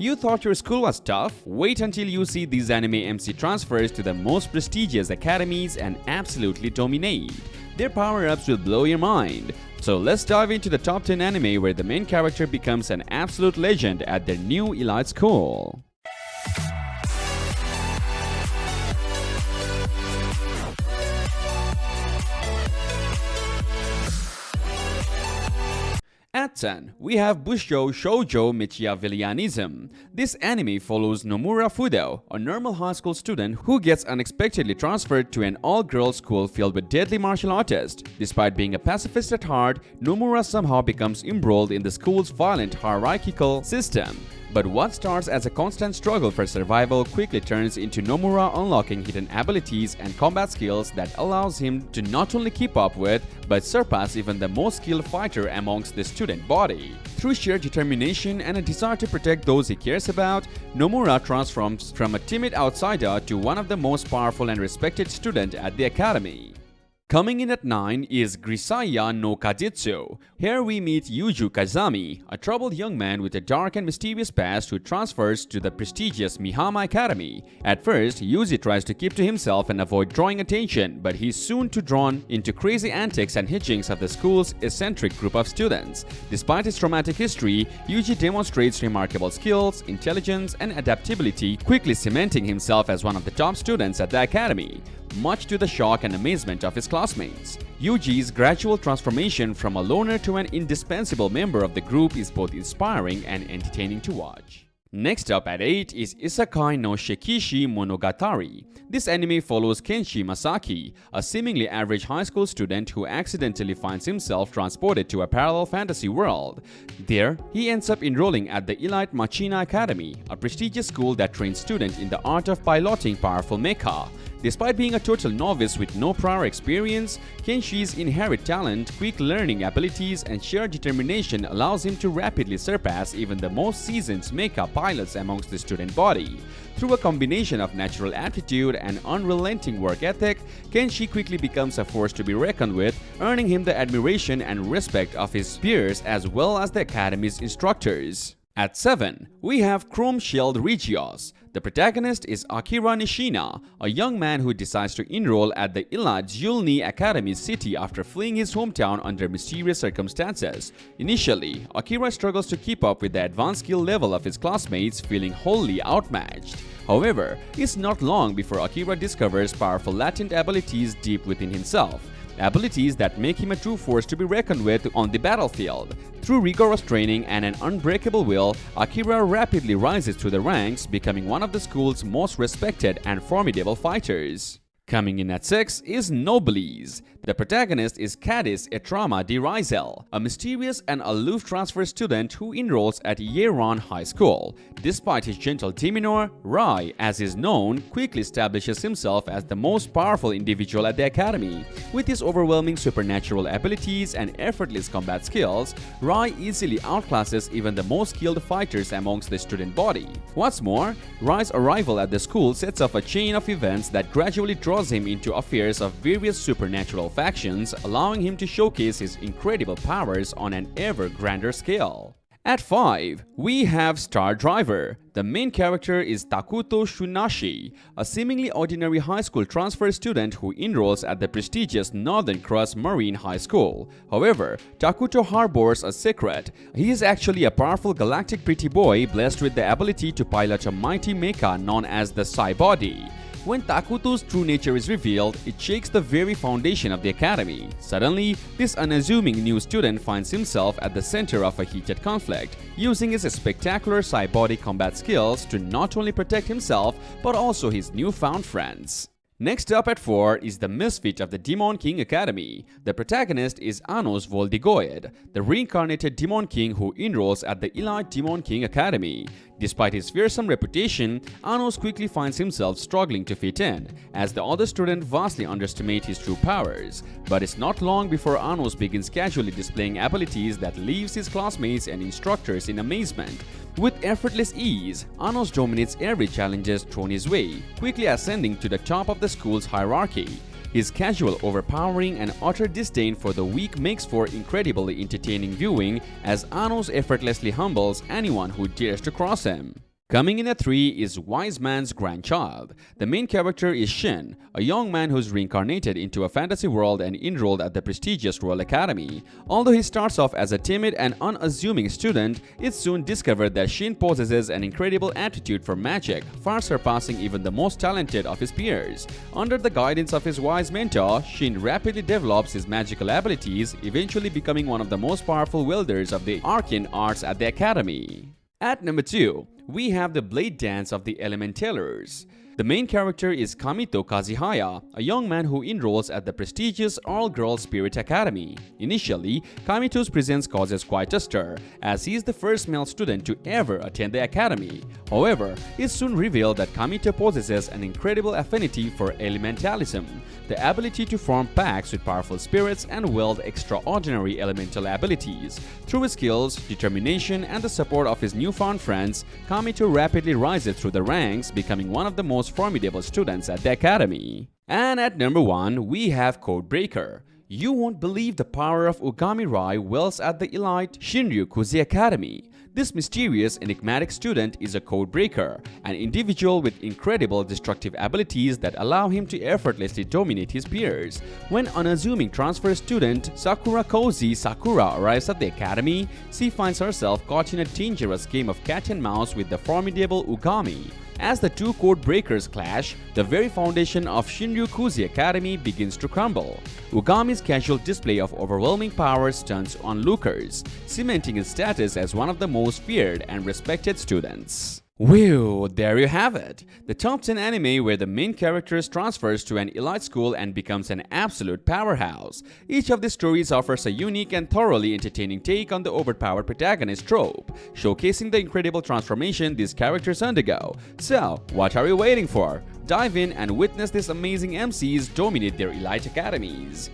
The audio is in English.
You thought your school was tough? Wait until you see these anime MC transfers to the most prestigious academies and absolutely dominate. Their power-ups will blow your mind. So let's dive into the top 10 anime where the main character becomes an absolute legend at their new elite school. At 10, we have Busho Shoujo Machiavellianism. This anime follows Nomura Fudo, a normal high school student who gets unexpectedly transferred to an all-girls school filled with deadly martial artists. Despite being a pacifist at heart, Nomura somehow becomes embroiled in the school's violent hierarchical system. But what starts as a constant struggle for survival quickly turns into Nomura unlocking hidden abilities and combat skills that allows him to not only keep up with, but surpass even the most skilled fighter amongst the student body. Through sheer determination and a desire to protect those he cares about, Nomura transforms from a timid outsider to one of the most powerful and respected students at the academy. Coming in at 9 is Graya no Kajitsu. Here we meet Yuju Kazami, a troubled young man with a dark and mysterious past who transfers to the prestigious Mihama Academy. At first, Yuji tries to keep to himself and avoid drawing attention, but he's soon drawn into crazy antics and hijinks of the school's eccentric group of students. Despite his traumatic history, Yuji demonstrates remarkable skills, intelligence, and adaptability, quickly cementing himself as one of the top students at the academy, much to the shock and amazement of his classmates. Yuji's gradual transformation from a loner to an indispensable member of the group is both inspiring and entertaining to watch. Next up at 8 is Isekai no Shikishi Monogatari. This anime follows Kenshi Masaki, a seemingly average high school student who accidentally finds himself transported to a parallel fantasy world. There, he ends up enrolling at the elite Machina Academy, a prestigious school that trains students in the art of piloting powerful mecha. Despite being a total novice with no prior experience, Kenshi's inherent talent, quick learning abilities, and sheer determination allows him to rapidly surpass even the most seasoned mecha pilots amongst the student body. Through a combination of natural aptitude and unrelenting work ethic, Kenshi quickly becomes a force to be reckoned with, earning him the admiration and respect of his peers as well as the academy's instructors. At 7, we have Chrome-Shelled Regios. The protagonist is Akira Nishina, a young man who decides to enroll at the elite Julni Academy city after fleeing his hometown under mysterious circumstances. Initially, Akira struggles to keep up with the advanced skill level of his classmates, feeling wholly outmatched. However, it's not long before Akira discovers powerful latent abilities deep within himself. Abilities that make him a true force to be reckoned with on the battlefield. Through rigorous training and an unbreakable will, Akira rapidly rises through the ranks, becoming one of the school's most respected and formidable fighters. Coming in at 6 is Nobles. The protagonist is Cadis Etrama de Rizel, a mysterious and aloof transfer student who enrolls at Yeron High School. Despite his gentle demeanor, Rai, as is known, quickly establishes himself as the most powerful individual at the academy. With his overwhelming supernatural abilities and effortless combat skills, Rai easily outclasses even the most skilled fighters amongst the student body. What's more, Rai's arrival at the school sets off a chain of events that gradually draws him into affairs of various supernatural factions, allowing him to showcase his incredible powers on an ever grander scale. At 5, we have Star Driver. The main character is Takuto Shunashi, a seemingly ordinary high school transfer student who enrolls at the prestigious Northern Cross Marine High School. However, Takuto harbors a secret. He is actually a powerful galactic pretty boy blessed with the ability to pilot a mighty mecha known as the Psy Body. When Takuto's true nature is revealed, it shakes the very foundation of the academy. Suddenly, this unassuming new student finds himself at the center of a heated conflict, using his spectacular Psy-Body combat skills to not only protect himself, but also his newfound friends. Next up at 4 is the Misfit of the Demon King Academy. The protagonist is Anos Voldigoid, the reincarnated Demon King who enrolls at the elite Demon King Academy. Despite his fearsome reputation, Anos quickly finds himself struggling to fit in, as the other students vastly underestimate his true powers. But it's not long before Anos begins casually displaying abilities that leaves his classmates and instructors in amazement. With effortless ease, Anos dominates every challenge thrown his way, quickly ascending to the top of the school's hierarchy. His casual overpowering and utter disdain for the weak makes for incredibly entertaining viewing as Anos effortlessly humbles anyone who dares to cross him. Coming in at 3 is Wise Man's Grandchild. The main character is Shin, a young man who's reincarnated into a fantasy world and enrolled at the prestigious Royal Academy. Although he starts off as a timid and unassuming student, it's soon discovered that Shin possesses an incredible aptitude for magic, far surpassing even the most talented of his peers. Under the guidance of his wise mentor, Shin rapidly develops his magical abilities, eventually becoming one of the most powerful wielders of the arcane arts at the academy. At number 2, we have the Blade Dance of the Elementalers. The main character is Kamito Kazihaya, a young man who enrolls at the prestigious all-girls Spirit Academy. Initially, Kamito's presence causes quite a stir, as he is the first male student to ever attend the academy. However, it's soon revealed that Kamito possesses an incredible affinity for elementalism, the ability to form pacts with powerful spirits and wield extraordinary elemental abilities. Through his skills, determination, and the support of his newfound friends, Kamito rapidly rises through the ranks, becoming one of the most formidable students at the academy. And at number 1, we have Codebreaker. You won't believe the power of Ugami Rai wells at the elite Shinryu-Kuzi Academy. This mysterious, enigmatic student is a codebreaker, an individual with incredible destructive abilities that allow him to effortlessly dominate his peers. When unassuming transfer student Sakura Kozi Sakura arrives at the academy, she finds herself caught in a dangerous game of cat and mouse with the formidable Ugami. As the two code breakers clash, the very foundation of Shinryu-Kuzi Academy begins to crumble. Ugami's casual display of overwhelming power stuns onlookers, cementing his status as one of the most feared and respected students. Whew, there you have it. The top 10 anime where the main character transfers to an elite school and becomes an absolute powerhouse. Each of these stories offers a unique and thoroughly entertaining take on the overpowered protagonist trope, showcasing the incredible transformation these characters undergo. So, what are you waiting for? Dive in and witness these amazing MCs dominate their elite academies.